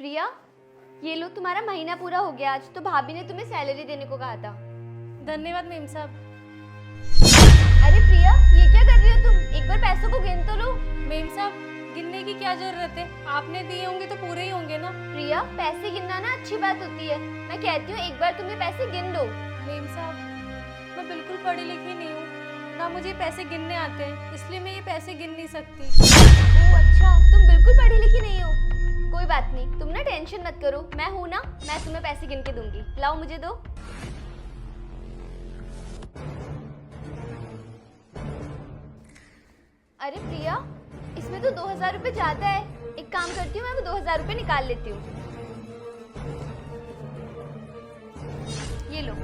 प्रिया, ये लो तुम्हारा महीना पूरा हो गया आज, तो भाभी ने तुम्हें सैलरी देने को कहा था। धन्यवाद मेम साहब। अरे प्रिया, ये क्या कर रही हो तुम? एक बार पैसों को गिन तो लो। मेम साहब, गिनने की क्या जरूरत है? आपने दिए होंगे तो पूरे ही होंगे ना। प्रिया, पैसे गिनना ना अच्छी बात होती है। मैं कहती हूँ एक बार तुम्हें पैसे गिन लो। मेम साहब, मैं बिल्कुल पढ़ी लिखी नहीं हूँ, ना मुझे पैसे गिनने आते हैं, इसलिए मैं ये पैसे गिन नहीं सकती। ओह अच्छा, तुम बिल्कुल पढ़ी लिखी नहीं हो। कोई बात नहीं, तुम ना टेंशन मत करो, मैं हूँ ना, मैं तुम्हें पैसे गिन के दूंगी। लाओ मुझे दो। अरे प्रिया, इसमें तो 2000 रुपये ज्यादा है। एक काम करती हूँ, मैं वो 2000 रुपये निकाल लेती हूँ। ये लो।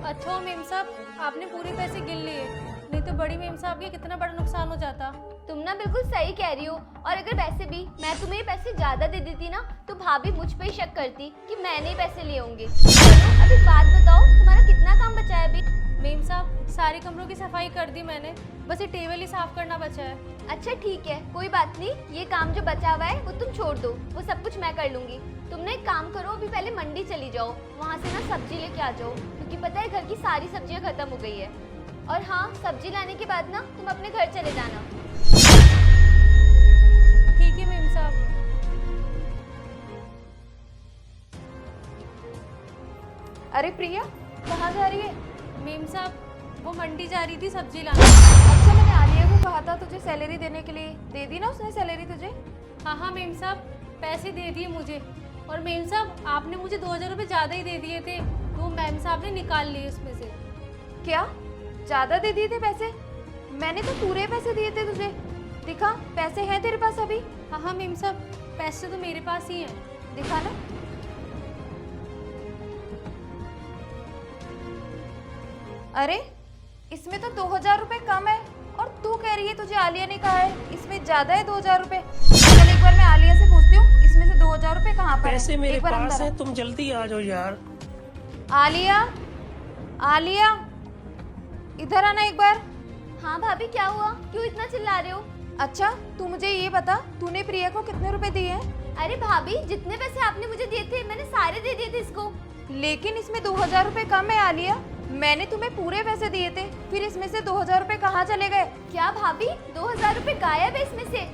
अच्छा मेम साहब, आपने पूरे पैसे गिन लिए, नहीं तो बड़ी मेम साहब के कितना बड़ा नुकसान हो जाता। तुम ना बिल्कुल सही कह रही हो। और अगर वैसे भी मैं तुम्हें ये पैसे ज्यादा दे देती ना, तो भाभी मुझ पे ही शक करती कि मैंने ही पैसे लिए होंगे। चलो अब एक बात बताओ, तुम्हारा कितना काम बचा है अभी? मेम साहब, सारे कमरों की सफाई कर दी मैंने, बस ये टेबल ही साफ करना बचा है। अच्छा ठीक है, कोई बात नहीं, ये काम जो बचा हुआ है वो तुम छोड़ दो, वो सब कुछ मैं कर लूंगी। तुम ना एक काम करो, अभी पहले मंडी चली जाओ, वहाँ से ना सब्जी लेके आ जाओ, क्योंकि पता है घर की सारी सब्जियाँ खत्म हो गई है। और हाँ, सब्जी लाने के बाद ना तुम अपने घर चले जाना। ठीक है मेम साहब। अरे प्रिया, कहाँ जा रही है? मेम साहब, वो मंडी जा रही थी सब्जी लाने। अच्छा, मैंने आलिया को कहा था तुझे सैलरी देने के लिए, दे दी ना उसने सैलरी तुझे? हाँ मेम साहब, पैसे दे दिए मुझे। और मेम साहब, आपने मुझे 2000 रुपये ज़्यादा ही दे दिए थे, तो मैम साहब ने निकाल लिए उसमें से। क्या ज्यादा दे दिए थे पैसे? मैंने तो पूरे पैसे दिए थे तुझे। दिखा, पैसे हैं तेरे पास अभी? हाँ मेम साहब, पैसे तो मेरे पास ही हैं। दिखा ना। अरे इसमें तो 2000 रुपए कम है, और तू कह रही है तुझे आलिया ने कहा है इसमें ज्यादा है 2000 रुपए। चल एक बार मैं आलिया से पूछती हूँ इसमें से 2000 रुपए कहाँ पर पैसे है। मेरे एक बार पास अंदर है, तुम जल्दी आ जाओ यार। आलिया, आलिया, इधर आना एक बार। हाँ भाभी, क्या हुआ? क्यों इतना चिल्ला रहे हो? अच्छा, तू मुझे ये बता, तूने प्रिया को कितने रुपए दिए हैं? अरे भाभी, जितने पैसे आपने मुझे दिए थे मैंने सारे दे दिए थे इसको। लेकिन इसमें 2000 रुपए कम है आलिया, मैंने तुम्हें पूरे पैसे दिए थे, फिर इसमें से 2000 रुपए कहाँ चले गए? क्या भाभी, 2000 रुपये गायब है इसमें से?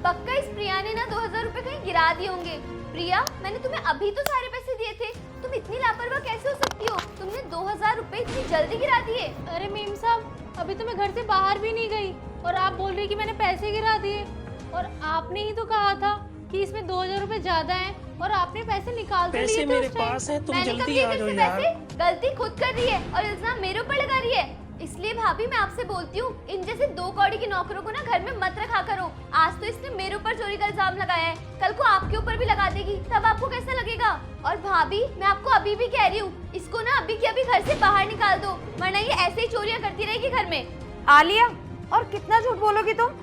पक्का इस प्रिया ने ना 2000 रुपये कहीं गिरा दिए होंगे। प्रिया, मैंने तुम्हें अभी तो सारे पैसे दिए थे, तुम इतनी लापरवाह कैसे हो सकती हो? तुमने 2000 रुपये इतनी जल्दी गिरा दिए। अरे मेम साहब, अभी तो मैं घर से बाहर भी नहीं गई और आप बोल रही कि मैंने पैसे गिरा दिए। और आपने ही तो कहा था कि इसमें 2000 रुपये ज्यादा हैं, और आपने पैसे निकाल तो लिए पैसे थे मेरे उस टाइम। पास है, तुम मैंने कब जल्दी दिए आ थे जाओ इससे यार। पैसे? गलती खुद कर रही है और इल्जाम मेरे ऊपर लगा रही है। इसलिए भाभी मैं आपसे बोलती हूँ, इन जैसे दो कौड़ी की नौकरों को ना घर में मत रखा करो। आज तो इसने मेरे ऊपर चोरी का इल्जाम लगाया है, कल को आपके ऊपर भी लगा देगी, तब आपको कैसा लगेगा? और भाभी, मैं आपको अभी भी कह रही हूँ, इसको ना अभी के अभी घर से बाहर निकाल दो, वरना ये ऐसे ही चोरियां करती रहेगी घर में। आलिया, और कितना झूठ बोलोगी तुम?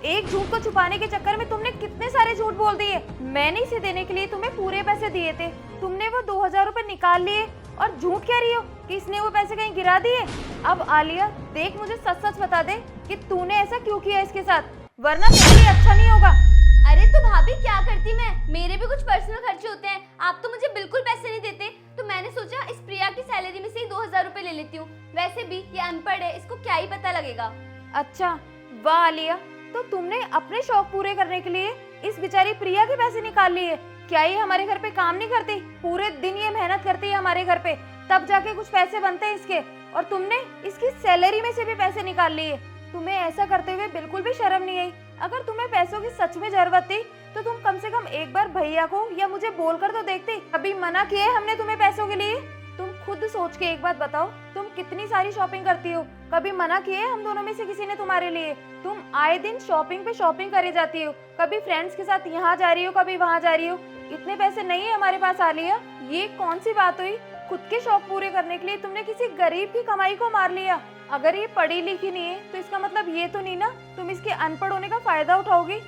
एक झूठ को छुपाने के चक्कर में तुमने कितने सारे झूठ बोल दिए। मैंने इसे देने के लिए तुम्हें पूरे पैसे दिए थे, तुमने वो 2000 रुपए निकाल लिए, और झूठ कह रही हो कि इसने वो पैसे कहीं गिरा दिए। अब आलिया देख, मुझे सच सच बता दे कि तूने ऐसा क्यों किया इसके साथ, वरना तेरे लिए अच्छा नहीं होगा। अरे तो भाभी, क्या करती मैं? मेरे भी कुछ पर्सनल खर्चे होते हैं, आप तो मुझे बिल्कुल पैसे नहीं देते, तो मैंने सोचा इस प्रिया की सैलरी में से ही 2000 रुपए ले लेती हूँ। वैसे भी ये अनपढ़ है, इसको क्या ही पता लगेगा। अच्छा, वाह आलिया, तो तुमने अपने शौक पूरे करने के लिए इस बेचारी प्रिया के पैसे निकाल लिए। क्या ये हमारे घर पे काम नहीं करती? पूरे दिन ये मेहनत करती है हमारे घर पे, तब जाके कुछ पैसे बनते हैं इसके, और तुमने इसकी सैलरी में से भी पैसे निकाल लिए। तुम्हें ऐसा करते हुए बिल्कुल भी शर्म नहीं आई? अगर तुम्हें पैसों की सच में जरूरत थी तो तुम कम से कम एक बार भैया को या मुझे बोलकर तो देखती। कभी मना किया है हमने तुम्हें पैसों के लिए? तुम खुद सोच के एक बात बताओ, तुम कितनी सारी शॉपिंग करती हो, कभी मना किए हम दोनों में से किसी ने तुम्हारे लिए? तुम आए दिन शॉपिंग पे शॉपिंग करे जाती हो, कभी फ्रेंड्स के साथ यहाँ जा रही हो, कभी वहाँ जा रही हो। इतने पैसे नहीं है हमारे पास आलिया, ये कौन सी बात हुई? खुद के शौक पूरे करने के लिए तुमने किसी गरीब की कमाई को मार लिया। अगर ये पढ़ी लिखी नहीं है तो इसका मतलब ये तो नहीं ना तुम इसके अनपढ़ होने का फायदा उठाओगी।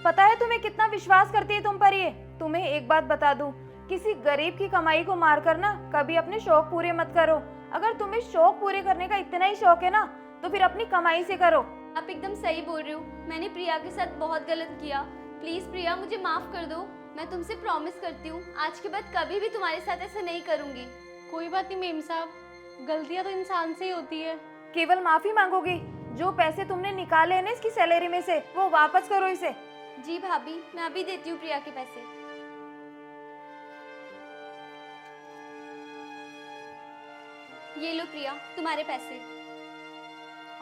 पता है तुम्हें कितना विश्वास करती है तुम पर ये। तुम्हें एक बात बता दूं, किसी गरीब की कमाई को मार कर ना कभी अपने शौक पूरे मत करो। अगर तुम्हें शौक पूरे करने का इतना ही शौक है ना, तो फिर अपनी कमाई से करो। आप एकदम सही बोल रहे हो, मैंने प्रिया के साथ बहुत गलत किया। प्लीज प्रिया, मुझे माफ कर दो। मैं तुमसे प्रॉमिस करती हूँ आज के बाद कभी भी तुम्हारे साथ ऐसा नहीं करूँगी। कोई बात नहीं मेम साहब, गलतियां तो इंसान से ही होती है। केवल माफी मांगोगी? जो पैसे तुमने निकाले हैं ना इसकी सैलरी में से, वो वापस करो इसे। जी भाभी, मैं अभी देती हूँ प्रिया के पैसे। ये लो प्रिया, तुम्हारे पैसे।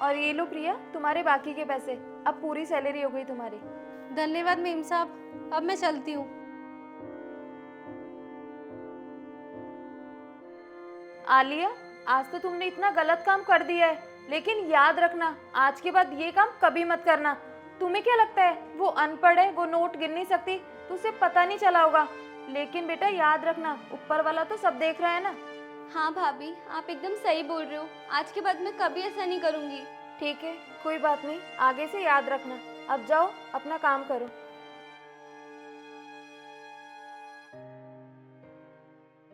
और ये लो प्रिया, तुम्हारे बाकी के पैसे। अब पूरी सैलरी हो गई तुम्हारी। धन्यवाद मेम साहब, अब मैं चलती हूँ। आलिया, आज तो तुमने इतना गलत काम कर दिया है, लेकिन याद रखना आज के बाद ये काम कभी मत करना। तुम्हें क्या लगता है वो अनपढ़ है, वो नोट गिन नहीं सकती, तो उसे पता नहीं चला होगा। लेकिन बेटा याद रखना, ऊपर वाला तो सब देख रहा है ना। हाँ भाभी, आप एकदम सही बोल रहे हो। आज के बाद मैं कभी ऐसा नहीं करूँगी। ठीक है, कोई बात नहीं, आगे से याद रखना। अब जाओ अपना काम करो।